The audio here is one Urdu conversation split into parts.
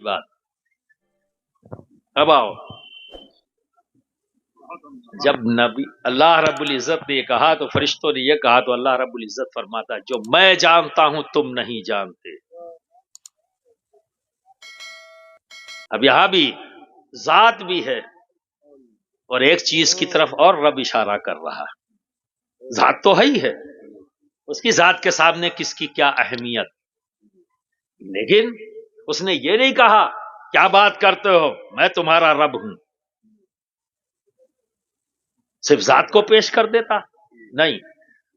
بات. اب آؤ، جب نبی اللہ رب العزت نے یہ کہا تو فرشتوں نے یہ کہا تو اللہ رب العزت فرماتا ہے جو میں جانتا ہوں تم نہیں جانتے. اب یہاں بھی ذات بھی ہے اور ایک چیز کی طرف اور رب اشارہ کر رہا. ذات تو ہے ہی ہے، اس کی ذات کے سامنے کس کی کیا اہمیت، لیکن اس نے یہ نہیں کہا کیا بات کرتے ہو میں تمہارا رب ہوں، صرف ذات کو پیش کر دیتا. نہیں،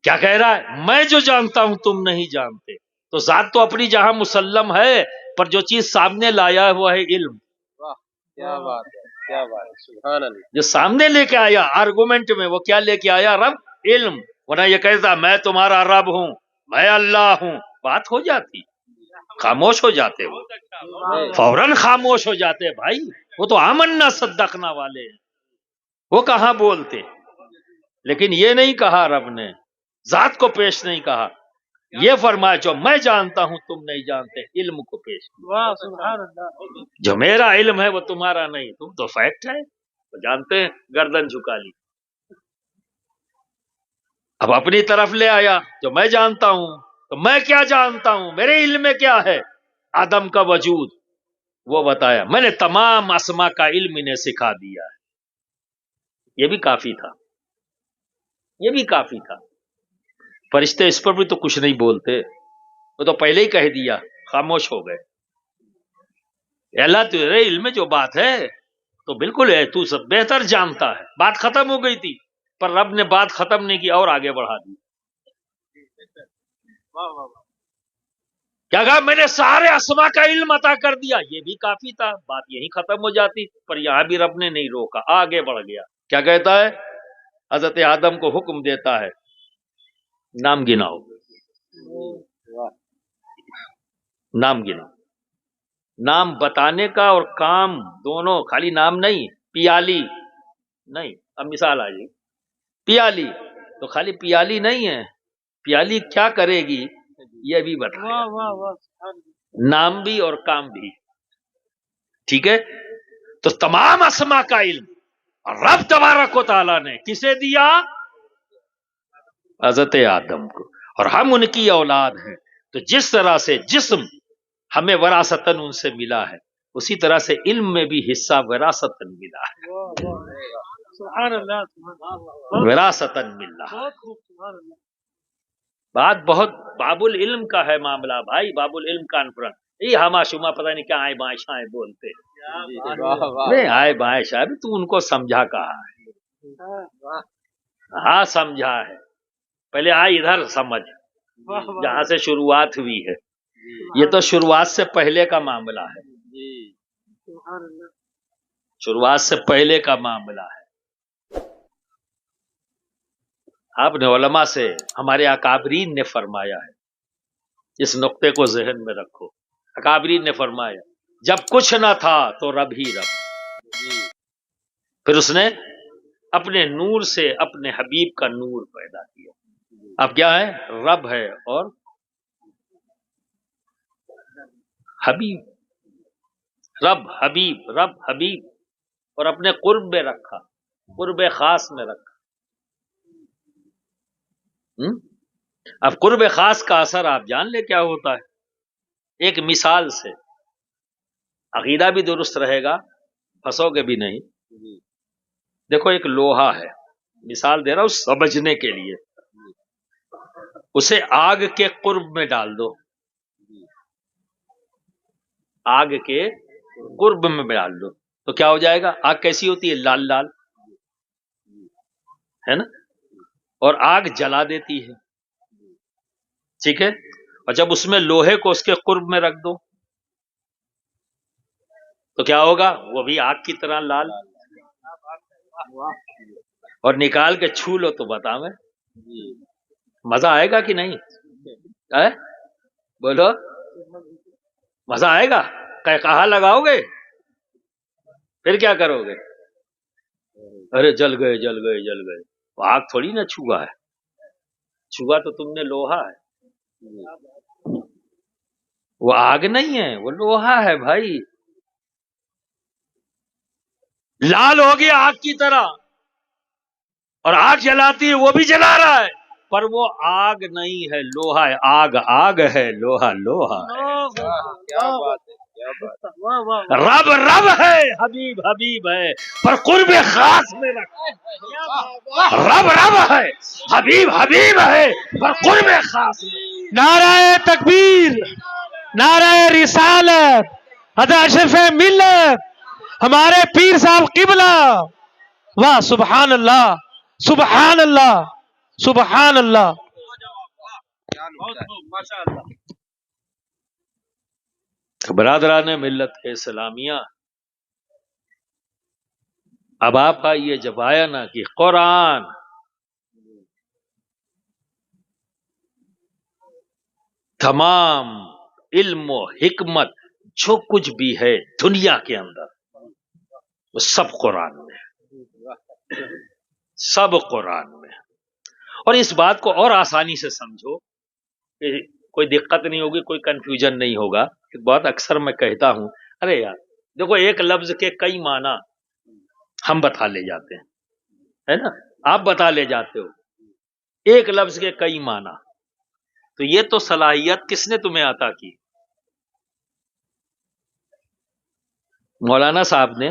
کیا کہہ رہا ہے میں جو جانتا ہوں تم نہیں جانتے. تو ذات تو اپنی جہاں مسلم ہے، پر جو چیز سامنے لایا ہوا ہے علم. واہ کیا بات ہے، کیا بات ہے، سبحان اللہ. جو سامنے لے کے آیا آرگومنٹ میں، وہ کیا لے کے آیا؟ رب، علم. ورنہ یہ کہتا میں تمہارا رب ہوں، میں اللہ ہوں، بات ہو جاتی، خاموش ہو جاتے، وہ فوراً خاموش ہو جاتے. بھائی وہ تو آمنا صدقنا والے ہیں، وہ کہاں بولتے. لیکن یہ نہیں کہا رب نے، ذات کو پیش نہیں کہا. یہ فرمایا جو میں جانتا ہوں تم نہیں جانتے، علم کو پیش کیا. واہ سبحان اللہ. جو میرا علم ہے وہ تمہارا نہیں، تم تو فیکٹ ہے تو جانتے ہیں، گردن جھکا لی. اب اپنی طرف لے آیا جو میں جانتا ہوں. تو میں کیا جانتا ہوں، میرے علم میں کیا ہے؟ آدم کا وجود وہ بتایا، میں نے تمام اسما کا علم انہیں سکھا دیا ہے. یہ بھی کافی تھا، یہ بھی کافی تھا. فرشتے اس پر بھی تو کچھ نہیں بولتے، وہ تو پہلے ہی کہہ دیا، خاموش ہو گئے. اللہ تیرے علم میں جو بات ہے تو بالکل ہے، تو سب بہتر جانتا ہے. بات ختم ہو گئی تھی، پر رب نے بات ختم نہیں کی اور آگے بڑھا دی. واہ واہ واہ. کیا کہا میں نے سارے اسما کا علم عطا کر دیا. یہ بھی کافی تھا، بات یہی ختم ہو جاتی، پر یہاں بھی رب نے نہیں روکا، آگے بڑھ گیا. کیا کہتا ہے؟ حضرت آدم کو حکم دیتا ہے نام گناؤ، واہ. نام گناؤ. نام بتانے کا اور کام دونوں، خالی نام نہیں. پیالی نہیں، اب مثال آ جائے، پیالی تو خالی پیالی نہیں ہے، پیالی کیا کرے گی یہ بھی بتایا، واہ واہ واہ سبحان اللہ. نام بھی اور کام بھی. ٹھیک ہے، تو تمام اسما کا علم رب تبارک و تعالیٰ نے کسے دیا؟ حضرت آدم کو. اور ہم ان کی اولاد ہیں، تو جس طرح سے جسم ہمیں وراثتاً ان سے ملا ہے، اسی طرح سے علم میں بھی حصہ وراثتاً ملا ہے. واہ واہ سبحان اللہ سبحان اللہ. وراثتاً ملا ہے. بہت خوب سبحان اللہ. بات بہت باب العلم کا ہے معاملہ بھائی، باب العلم کانفرنس. یہ ہما شما پتہ نہیں کیا آئے بائیں شائیں بولتے. واہ واہ. نہیں آئے بائیں شاید تو ان کو سمجھا کہا ہے. واہ ہاں سمجھا ہے، پہلے آئے ادھر سمجھ واہ واہ. جہاں سے شروعات ہوئی ہے. یہ تو شروعات سے پہلے کا معاملہ ہے، جی سبحان اللہ. شروعات سے پہلے کا معاملہ ہے. آپ نے علماء سے، ہمارے اکابرین نے فرمایا ہے، اس نقطے کو ذہن میں رکھو. اکابرین نے فرمایا جب کچھ نہ تھا تو رب ہی رب، جی پھر اس نے اپنے نور سے اپنے حبیب کا نور پیدا کیا. اب کیا ہے؟ رب ہے اور حبیب. رب حبیب، رب حبیب، اور اپنے قرب میں رکھا، قرب خاص میں رکھا. اب قرب خاص کا اثر آپ جان لے کیا ہوتا ہے. ایک مثال سے عقیدہ بھی درست رہے گا، پھنسو گے بھی نہیں. دیکھو ایک لوہا ہے، مثال دے رہا ہوں سمجھنے کے لیے، اسے آگ کے قرب میں ڈال دو، آگ کے قرب میں ڈال دو تو کیا ہو جائے گا؟ آگ کیسی ہوتی ہے؟ لال لال ہے نا، اور آگ جلا دیتی ہے. ٹھیک ہے، اور جب اس میں لوہے کو اس کے قرب میں رکھ دو تو کیا ہوگا؟ وہ بھی آگ کی طرح لال. اور نکال کے چھو لو تو بتا میں مزہ آئے گا کہ نہیں؟ بولو مزہ آئے گا؟ کہا لگاؤ گے؟ پھر کیا کرو گے؟ ارے جل گئے جل گئے جل گئے. وہ آگ تھوڑی نہ چھوا ہے، چھوا تو تم نے لوہا ہے. وہ آگ نہیں ہے، وہ لوہا ہے بھائی. لال ہو گیا آگ کی طرح، اور آگ جلاتی ہے وہ بھی جلا رہا ہے، پر وہ آگ نہیں ہے، لوہا ہے۔ آگ آگ ہے، لوہا لوہا ہے۔ کیا بات ہے، کیا بات ہے۔ رب رب ہے، حبیب حبیب ہے، پر قرب خاص میں رکھ۔ رب رب ہے، حبیب حبیب ہے، پر قرب خاص میں۔ نعرہ تکبیر، نعرہ رسالت، حضرت اشرف ملت، ہمارے پیر صاحب قبلہ، واہ سبحان اللہ، سبحان اللہ، سبحان اللہ۔ برادران ملت کے اسلامیہ، اب آپ کا یہ جب آیا نا کہ قرآن تمام علم و حکمت جو کچھ بھی ہے دنیا کے اندر وہ سب قرآن میں ہے، سب قرآن میں ہے۔ اور اس بات کو اور آسانی سے سمجھو کہ کوئی دقت نہیں ہوگی، کوئی کنفیوژن نہیں ہوگا۔ بہت اکثر میں کہتا ہوں، ارے یار دیکھو ایک لفظ کے کئی معنی ہم بتا لے جاتے ہیں، ہے نا، آپ بتا لے جاتے ہو ایک لفظ کے کئی معنی، تو یہ تو صلاحیت کس نے تمہیں عطا کی؟ مولانا صاحب نے،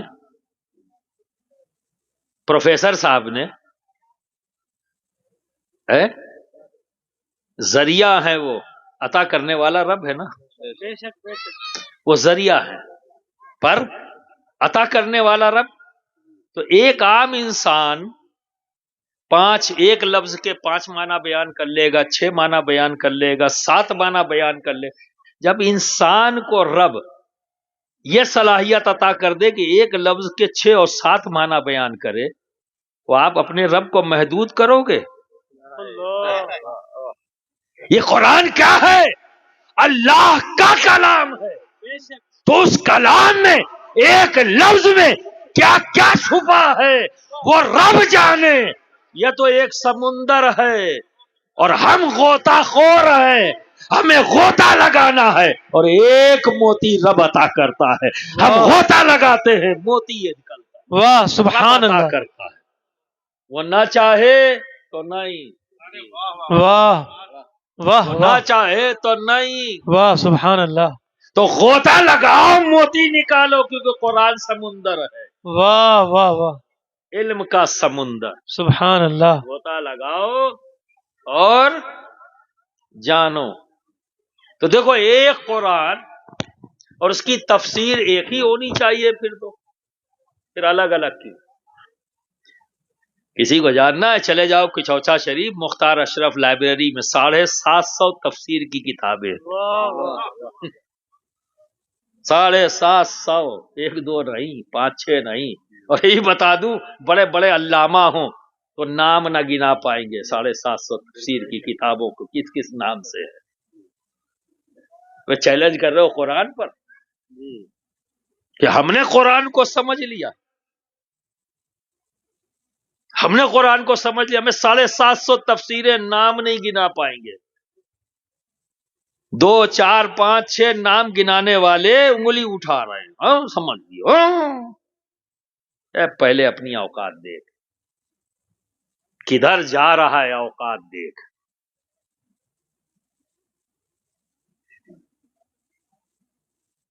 پروفیسر صاحب نے، ذریعہ ہے، وہ عطا کرنے والا رب ہے نا، وہ ذریعہ ہے پر عطا کرنے والا رب۔ تو ایک عام انسان ایک لفظ کے 5 معنی بیان کر لے گا، 6 معنی بیان کر لے گا، 7 معنی بیان کر لے۔ جب انسان کو رب یہ صلاحیت عطا کر دے کہ ایک لفظ کے 6 اور 7 معنی بیان کرے، تو آپ اپنے رب کو محدود کرو گے؟ یہ قرآن کیا ہے؟ اللہ کا کلام ہے، تو اس کلام میں ایک لفظ میں کیا کیا چھپا ہے وہ رب جانے۔ یہ تو ایک سمندر ہے اور ہم غوطہ خور ہیں، ہمیں غوطہ لگانا ہے، اور ایک موتی رب عطا کرتا ہے، ہم غوطہ لگاتے ہیں، موتی یہ نکلتا ہے، واہ سبحان رب عطا اللہ، کرتا ہے، وہ نہ چاہے تو نہیں، واہ واہ وہ نہ واہ چاہے تو نہیں۔ واہ سبحان اللہ، تو غوطہ لگاؤ، موتی نکالو، کیونکہ قرآن سمندر ہے، واہ واہ واہ علم کا سمندر۔ سبحان اللہ، غوطہ لگاؤ اور جانو۔ تو دیکھو ایک قرآن اور اس کی تفسیر ایک ہی ہونی چاہیے، پھر الگ الگ کی۔ کسی کو جاننا ہے چلے جاؤ کچوچا شریف، مختار اشرف لائبریری میں 750 تفسیر کی کتابیں، 750، 1 2 نہیں، 5 6 نہیں۔ اور یہی بتا دوں بڑے بڑے علامہ ہوں تو نام نہ گنا پائیں گے 750 تفسیر کی کتابوں کو کس کس نام سے ہے۔ وہ چیلنج کر رہے ہو قرآن پر کہ ہم نے قرآن کو سمجھ لیا، ہم نے قرآن کو سمجھ لیا، ہمیں 750 تفسیریں نام نہیں گنا پائیں گے۔ 2 4 5 6 نام گنانے والے انگلی اٹھا رہے ہیں، ہاں سمجھ لیے، پہلے اپنی اوقات دیکھ، کدھر جا رہا ہے اوقات دیکھ۔